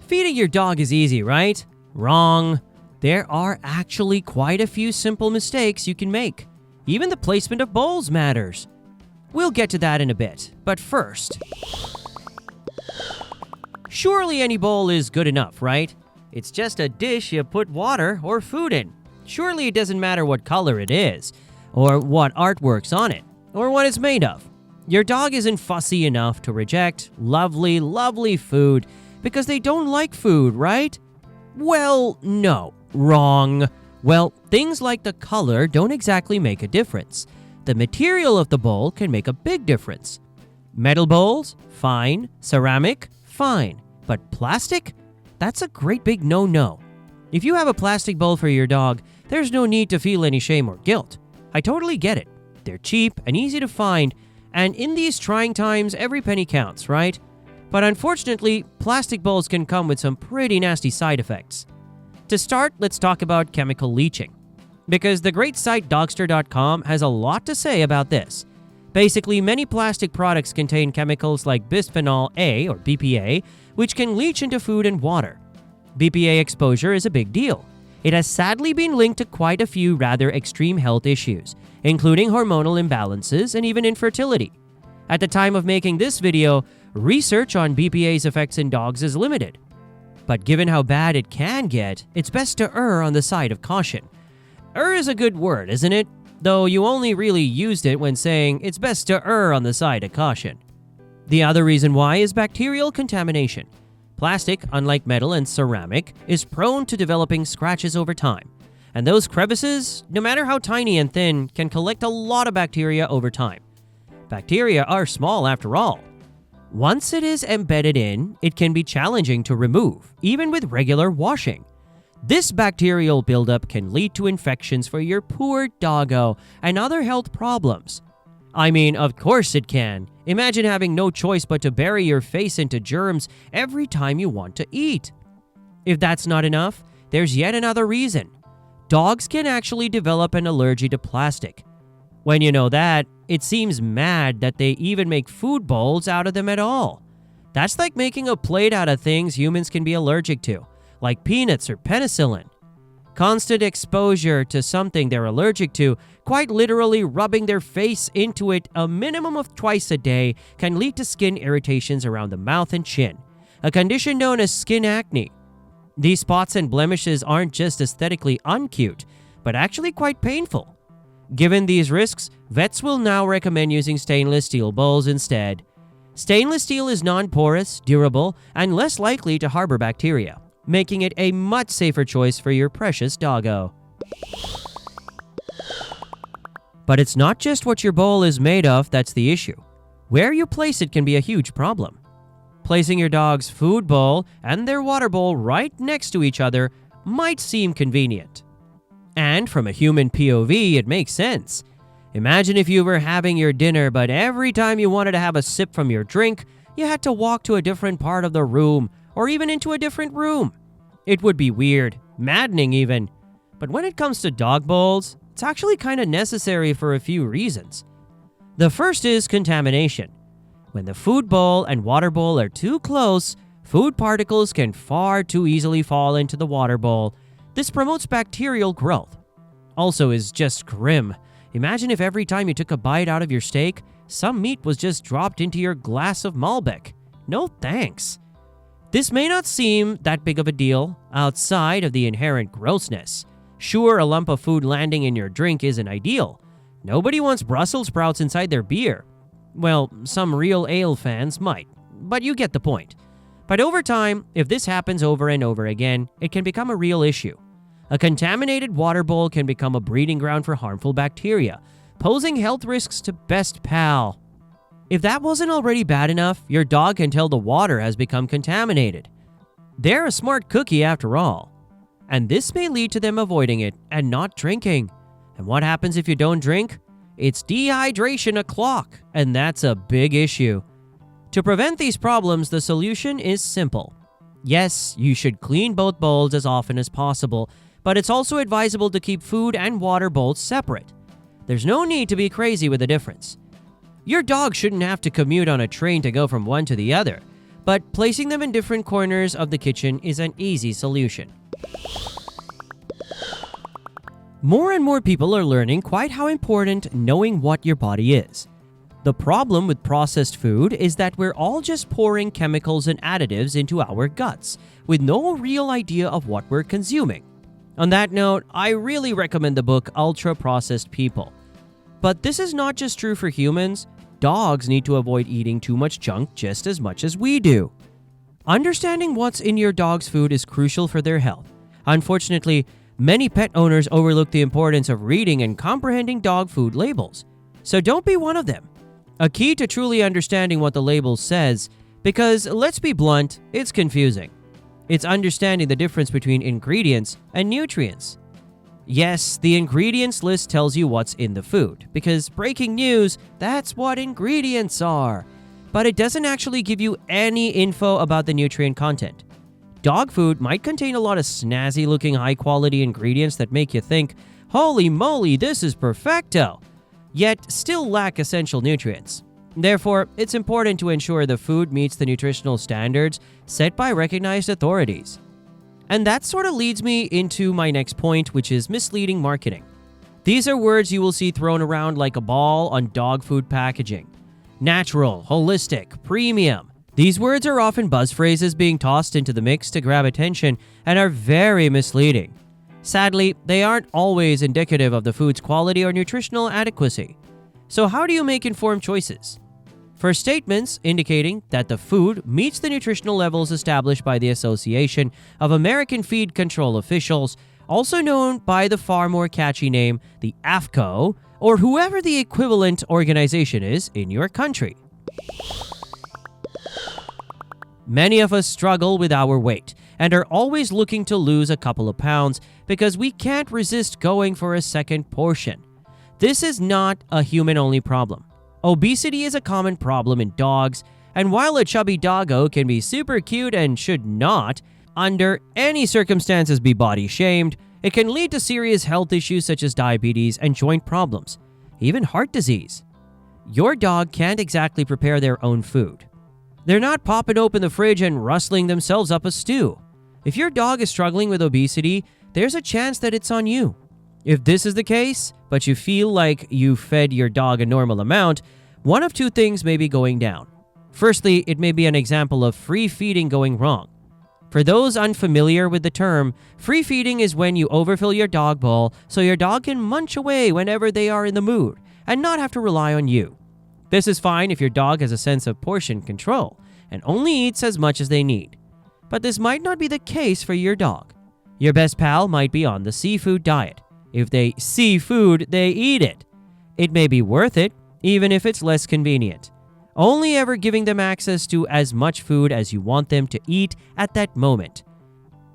Feeding your dog is easy, right? Wrong. There are actually quite a few simple mistakes you can make. Even the placement of bowls matters. We'll get to that in a bit, but first, surely any bowl is good enough, right? It's just a dish you put water or food in. Surely it doesn't matter what color it is, or what artwork's on it, or what it's made of. Your dog isn't fussy enough to reject lovely, lovely food because they don't like food, right? Well, no. Wrong. Well, things like the color don't exactly make a difference. The material of the bowl can make a big difference. Metal bowls? Fine. Ceramic? Fine. But plastic? That's a great big no-no. If you have a plastic bowl for your dog, there's no need to feel any shame or guilt. I totally get it. They're cheap and easy to find, and in these trying times, every penny counts, right? But unfortunately, plastic bowls can come with some pretty nasty side effects. To start, let's talk about chemical leaching, because the great site Dogster.com has a lot to say about this. Basically, many plastic products contain chemicals like bisphenol A, or BPA, which can leach into food and water. BPA exposure is a big deal. It has sadly been linked to quite a few rather extreme health issues, including hormonal imbalances and even infertility. At the time of making this video, research on BPA's effects in dogs is limited. But given how bad it can get, it's best to err on the side of caution. Err is a good word, isn't it? Though you only really used it when saying it's best to err on the side of caution. The other reason why is bacterial contamination. Plastic, unlike metal and ceramic, is prone to developing scratches over time. And those crevices, no matter how tiny and thin, can collect a lot of bacteria over time. Bacteria are small after all. Once it is embedded in, it can be challenging to remove, even with regular washing. This bacterial buildup can lead to infections for your poor doggo and other health problems. I mean, of course it can. Imagine having no choice but to bury your face into germs every time you want to eat. If that's not enough, there's yet another reason. Dogs can actually develop an allergy to plastic. When you know that, it seems mad that they even make food bowls out of them at all. That's like making a plate out of things humans can be allergic to, like peanuts or penicillin. Constant exposure to something they're allergic to, quite literally rubbing their face into it a minimum of twice a day, can lead to skin irritations around the mouth and chin, a condition known as skin acne. These spots and blemishes aren't just aesthetically uncute, but actually quite painful. Given these risks, vets will now recommend using stainless steel bowls instead. Stainless steel is non-porous, durable, and less likely to harbor bacteria, making it a much safer choice for your precious doggo. But it's not just what your bowl is made of that's the issue. Where you place it can be a huge problem. Placing your dog's food bowl and their water bowl right next to each other might seem convenient. And from a human POV, it makes sense. Imagine if you were having your dinner, but every time you wanted to have a sip from your drink, you had to walk to a different part of the room, or even into a different room. It would be weird, maddening even. But when it comes to dog bowls, it's actually kind of necessary for a few reasons. The first is contamination. When the food bowl and water bowl are too close, food particles can far too easily fall into the water bowl. This promotes bacterial growth. Also is just grim. Imagine if every time you took a bite out of your steak, some meat was just dropped into your glass of Malbec. No thanks. This may not seem that big of a deal outside of the inherent grossness. Sure, a lump of food landing in your drink isn't ideal. Nobody wants Brussels sprouts inside their beer. Well, some real ale fans might, but you get the point. But over time, if this happens over and over again, it can become a real issue. A contaminated water bowl can become a breeding ground for harmful bacteria, posing health risks to best pal. If that wasn't already bad enough, your dog can tell the water has become contaminated. They're a smart cookie after all. And this may lead to them avoiding it and not drinking. And what happens if you don't drink? It's dehydration o'clock, and that's a big issue. To prevent these problems, the solution is simple. Yes, you should clean both bowls as often as possible, but it's also advisable to keep food and water bowls separate. There's no need to be crazy with the difference. Your dog shouldn't have to commute on a train to go from one to the other, but placing them in different corners of the kitchen is an easy solution. More and more people are learning quite how important knowing what your body is. The problem with processed food is that we're all just pouring chemicals and additives into our guts with no real idea of what we're consuming. On that note, I really recommend the book Ultra Processed People. But this is not just true for humans. Dogs need to avoid eating too much junk just as much as we do. Understanding what's in your dog's food is crucial for their health. Unfortunately, many pet owners overlook the importance of reading and comprehending dog food labels. So don't be one of them. A key to truly understanding what the label says, because let's be blunt, it's confusing. It's understanding the difference between ingredients and nutrients. Yes, the ingredients list tells you what's in the food, because breaking news, that's what ingredients are. But it doesn't actually give you any info about the nutrient content. Dog food might contain a lot of snazzy-looking high-quality ingredients that make you think, holy moly, this is perfecto, yet still lack essential nutrients. Therefore, it's important to ensure the food meets the nutritional standards set by recognized authorities. And that sort of leads me into my next point, which is misleading marketing. These are words you will see thrown around like a ball on dog food packaging. Natural, holistic, premium. These words are often buzz phrases being tossed into the mix to grab attention and are very misleading. Sadly, they aren't always indicative of the food's quality or nutritional adequacy. So how do you make informed choices? For statements indicating that the food meets the nutritional levels established by the Association of American Feed Control Officials, also known by the far more catchy name, the AFCO, or whoever the equivalent organization is in your country. Many of us struggle with our weight and are always looking to lose a couple of pounds because we can't resist going for a second portion. This is not a human-only problem. Obesity is a common problem in dogs, and while a chubby doggo can be super cute and should not, under any circumstances, be body shamed, it can lead to serious health issues such as diabetes and joint problems, even heart disease. Your dog can't exactly prepare their own food. They're not popping open the fridge and rustling themselves up a stew. If your dog is struggling with obesity, there's a chance that it's on you. If this is the case, but you feel like you fed your dog a normal amount, one of two things may be going down. Firstly, it may be an example of free feeding going wrong. For those unfamiliar with the term, free feeding is when you overfill your dog bowl so your dog can munch away whenever they are in the mood and not have to rely on you. This is fine if your dog has a sense of portion control and only eats as much as they need. But this might not be the case for your dog. Your best pal might be on the seafood diet. If they see food, they eat it. It may be worth it, even if it's less convenient. Only ever giving them access to as much food as you want them to eat at that moment.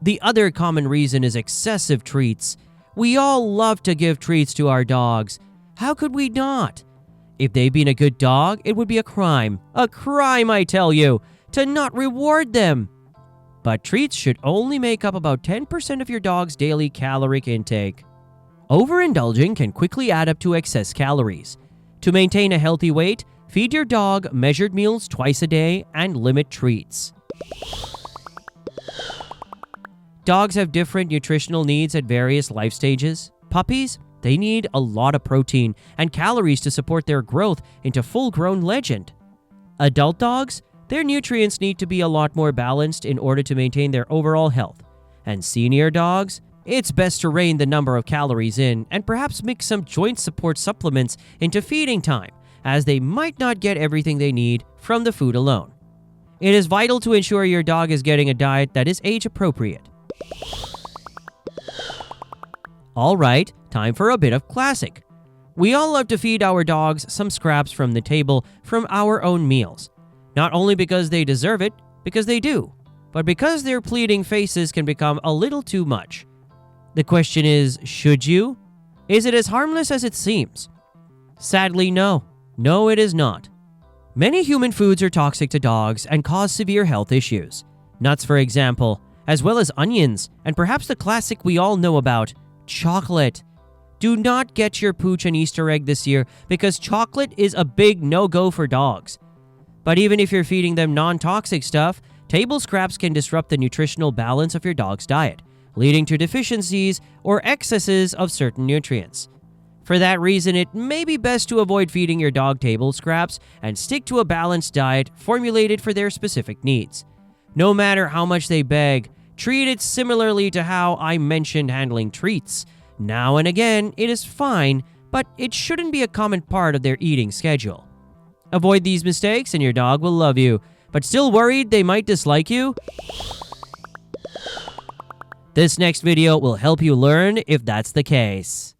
The other common reason is excessive treats. We all love to give treats to our dogs. How could we not? If they've been a good dog, it would be a crime, I tell you, to not reward them. But treats should only make up about 10% of your dog's daily caloric intake. Overindulging can quickly add up to excess calories. To maintain a healthy weight, feed your dog measured meals twice a day and limit treats. Dogs have different nutritional needs at various life stages. Puppies, they need a lot of protein and calories to support their growth into full-grown legend. Adult dogs, their nutrients need to be a lot more balanced in order to maintain their overall health. And senior dogs, it's best to rein the number of calories in and perhaps mix some joint support supplements into feeding time, as they might not get everything they need from the food alone. It is vital to ensure your dog is getting a diet that is age-appropriate. All right, time for a bit of classic. We all love to feed our dogs some scraps from the table from our own meals. Not only because they deserve it, because they do, but because their pleading faces can become a little too much. The question is, should you? Is it as harmless as it seems? Sadly, no. No, it is not. Many human foods are toxic to dogs and cause severe health issues. Nuts, for example, as well as onions, and perhaps the classic we all know about, chocolate. Do not get your pooch an Easter egg this year because chocolate is a big no-go for dogs. But even if you're feeding them non-toxic stuff, table scraps can disrupt the nutritional balance of your dog's diet, leading to deficiencies or excesses of certain nutrients. For that reason, it may be best to avoid feeding your dog table scraps and stick to a balanced diet formulated for their specific needs. No matter how much they beg, treat it similarly to how I mentioned handling treats. Now and again, it is fine, but it shouldn't be a common part of their eating schedule. Avoid these mistakes and your dog will love you. But still worried they might dislike you? This next video will help you learn if that's the case.